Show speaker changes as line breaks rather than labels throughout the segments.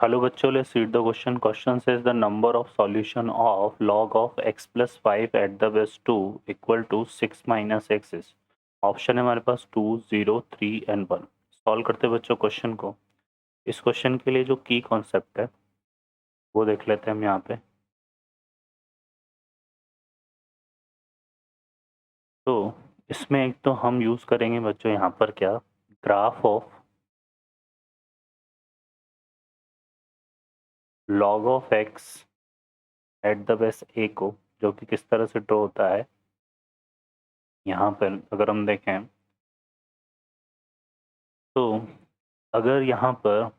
Hello बच्चों, let's read the question. Question says the number of solution of log of x plus 5 at the base 2 equal to 6 minus x is. Option है हमारे पास 2, 0, 3 and 1. Solve करते हैं बच्चों question को. इस question के लिए जो की कॉन्सेप्ट है वो देख लेते हैं हम यहाँ पे. तो इसमें एक तो हम यूज़ करेंगे बच्चों यहाँ पर क्या, graph of log of x eight the base a को, जो कि किस तरह से ड्रॉ होता है. यहाँ पर अगर हम देखें तो अगर यहाँ पर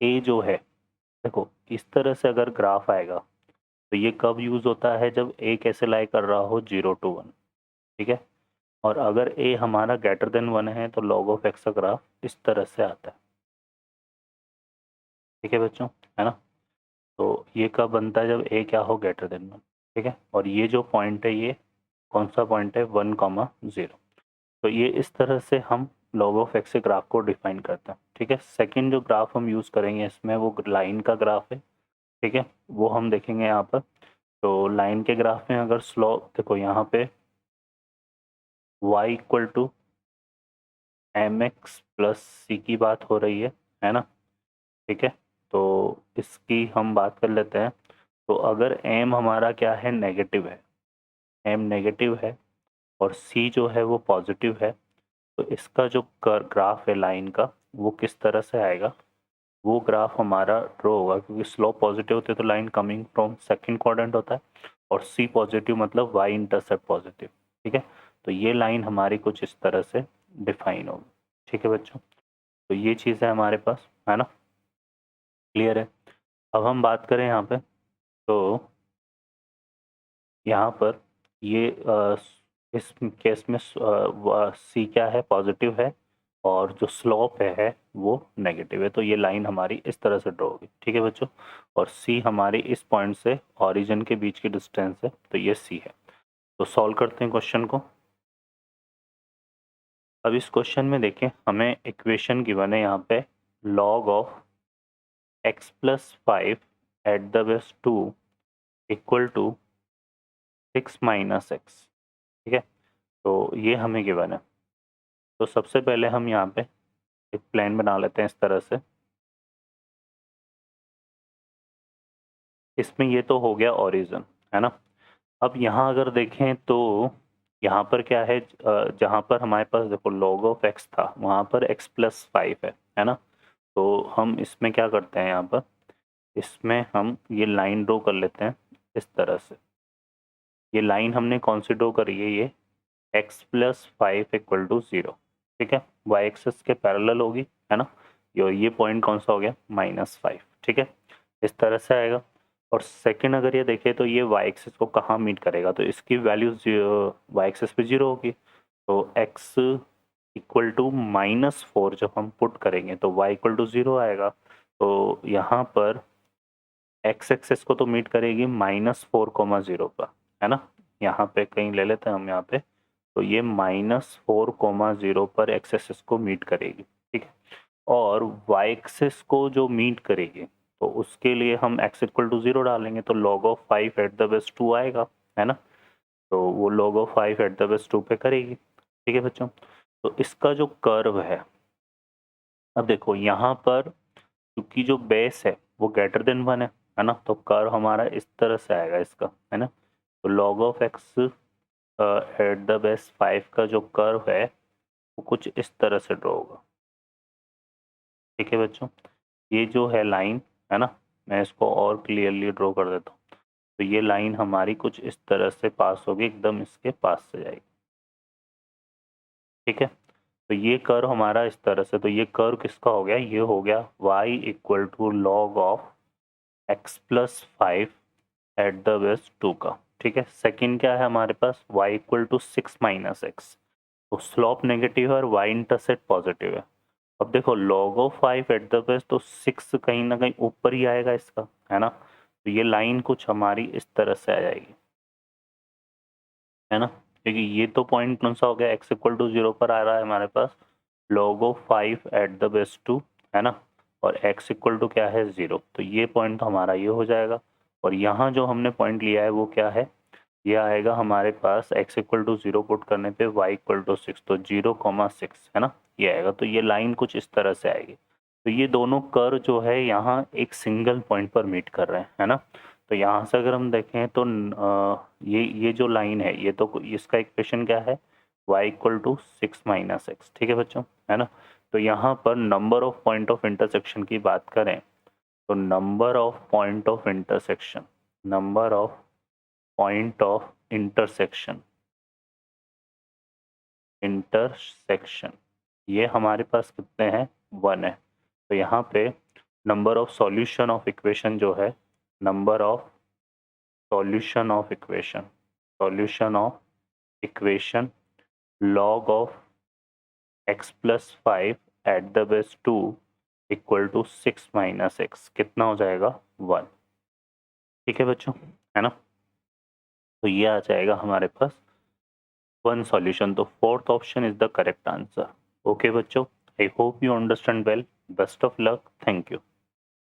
a जो है, देखो इस तरह से अगर ग्राफ आएगा तो ये कब यूज़ होता है, जब a कैसे लाई कर रहा हो 0 to 1. ठीक है. और अगर a हमारा ग्रेटर देन 1 है तो log ऑफ x का ग्राफ इस तरह से आता है. ठीक है बच्चों, है ना. तो ये कब बनता है, जब a क्या हो ग्रेटर देन 1. ठीक है. और ये जो पॉइंट है ये कौन सा पॉइंट है, 1, 0. तो ये इस तरह से हम log ऑफ x के ग्राफ को डिफाइन करते हैं. ठीक है. सेकंड जो ग्राफ हम यूज़ करेंगे इसमें वो लाइन का ग्राफ है. ठीक है. वो हम देखेंगे यहाँ पर. तो लाइन के ग्राफ में अगर स्लोप देखो यहाँ पे y equal to m x plus c की बात हो रही है ना. ठीक है. तो इसकी हम बात कर लेते हैं. तो अगर m हमारा क्या है, नेगेटिव है, m नेगेटिव है और c जो है वो पॉजिटिव है, तो इसका जो ग्राफ है लाइन का वो किस तरह से आएगा, वो ग्राफ हमारा ड्रॉ होगा. क्योंकि स्लोप पॉजिटिव होते तो line coming from second quadrant होता है और सी पॉजिटिव मतलब वाई इंटरसेप्ट पॉजिटिव. ठीक है. तो ये लाइन हमारी कुछ इस तरह से डिफाइन होगी. ठीक है बच्चों. तो ये चीज़ है हमारे पास, है ना. क्लियर है. अब हम बात करें यहाँ पे. तो यहाँ पर ये इस केस में सी क्या है, पॉजिटिव है और जो स्लोप है वो नेगेटिव है. तो ये लाइन हमारी इस तरह से ड्रॉ होगी. ठीक है बच्चों. और सी हमारी इस पॉइंट से ओरिजिन के बीच की डिस्टेंस है, तो ये सी है. तो सॉल्व करते हैं क्वेश्चन को. अब इस क्वेश्चन में देखें, हमें इक्वेशन गिवन है यहाँ पे, log of x plus 5 at the base 2 equal to 6 minus x. ठीक है. तो ये हमें गिवन है. तो सबसे पहले हम यहाँ पे एक प्लान बना लेते हैं इस तरह से. इसमें ये तो हो गया ओरिजिन, है ना. अब यहाँ अगर देखें तो यहाँ पर क्या है, जहाँ पर हमारे पास देखो log ऑफ x था वहाँ पर x प्लस 5 है ना. तो हम इसमें क्या करते हैं, यहाँ पर इसमें हम ये लाइन ड्रॉ कर लेते हैं इस तरह से. ये लाइन हमने कौन सी ड्रॉ करी है, ये x प्लस 5 इक्वल टू 0. ठीक है. वाई एक्सेस के पैरेलल होगी, है ना. ये पॉइंट कौन सा हो गया, -5. ठीक है. इस तरह से आएगा. और सेकंड अगर ये देखें तो ये वाई एक्सेस को कहाँ मीट करेगा, तो इसकी वैल्यू वाई एक्सेस पे 0 होगी. तो x इक्वल टू -4 जब हम पुट करेंगे तो y इक्वल टू 0 आएगा. तो यहाँ पर x एक्सेस को तो मीट करेगी -4, 0 का, है ना. यहाँ पे कहीं ले लेते हैं हम यहाँ पे. तो ये -4, 0 पर x एक्सेस को मीट करेगी. ठीक है. और y एक्सेस को जो मीट करेगी तो उसके लिए हम x इक्वल टू 0 डालेंगे तो log of 5 at the base 2 आएगा, है ना. तो वो log of 5 at the base 2 पे करेगी. ठीक है बच्चों. तो इसका जो कर्व है, अब देखो यहाँ पर क्योंकि जो बेस है वो ग्रेटर देन 1 है ना. तो कर्व हमारा इस तरह से आएगा इसका, है ना. तो log of x eight the base 5 का जो कर्व है वो कुछ इस तरह से ड्रॉ होगा. ठीक है बच्चों. ये जो है लाइन, है ना, मैं इसको और क्लियरली ड्रॉ कर देता हूँ. तो ये लाइन हमारी कुछ इस तरह से पास होगी, एकदम इसके पास से जाएगी. ठीक है. तो ये कर्व हमारा इस तरह से, तो ये कर्व किसका हो गया, ये हो गया y equal to log of x plus 5 at the base 2 का. ठीक है. सेकंड क्या है हमारे पास, y equal to 6 minus x. तो स्लोप नेगेटिव है और y इंटरसेप्ट पॉजिटिव है. अब देखो log of 5 at the base, तो 6 कहीं ना कहीं ऊपर ही आएगा इसका, है ना. तो ये लाइन कुछ हमारी इस तरह से आ जाएगी, है ना. क्योंकि ये तो पॉइंट कौन सा हो गया, x इक्वल टू 0 पर आ रहा है हमारे पास log of 5 at the base 2, है ना. और x इक्वल टू क्या है 0, तो ये पॉइंट तो हमारा ये हो जाएगा। और यहाँ जो हमने पॉइंट लिया है वो क्या है, ये आएगा हमारे पास x इक्वल टू 0 पुट करने पे y इक्वल टू 6, तो 0,6 है ना, ये आएगा। तो ये लाइन कुछ इस तरह से आएगी। तो ये दोनों कर्व जो है यहाँ एक सिंगल पॉइंट पर मीट कर रहे हैं, है ना। तो यहाँ से अगर हम देखें तो ये जो लाइन है ये तो इसका इक्वेशन क्या है, y इक्वल टू 6 - x, ठीक है बच्चों, है ना। तो यहाँ पर number of point of intersection की बात करें तो number of point of intersection, number of point of intersection, intersection ये हमारे पास कितने हैं, 1 है। तो यहाँ पे number of solution of equation जो है, number of solution of equation, solution of equation log of x plus 5 at the base 2 equal to 6 - x, कितना हो जाएगा 1, ठीक है बच्चों, है ना। तो ये आ जाएगा हमारे पास 1 सॉल्यूशन। तो fourth option is the correct answer. Okay बच्चों, I hope you understand well, best of luck, thank you.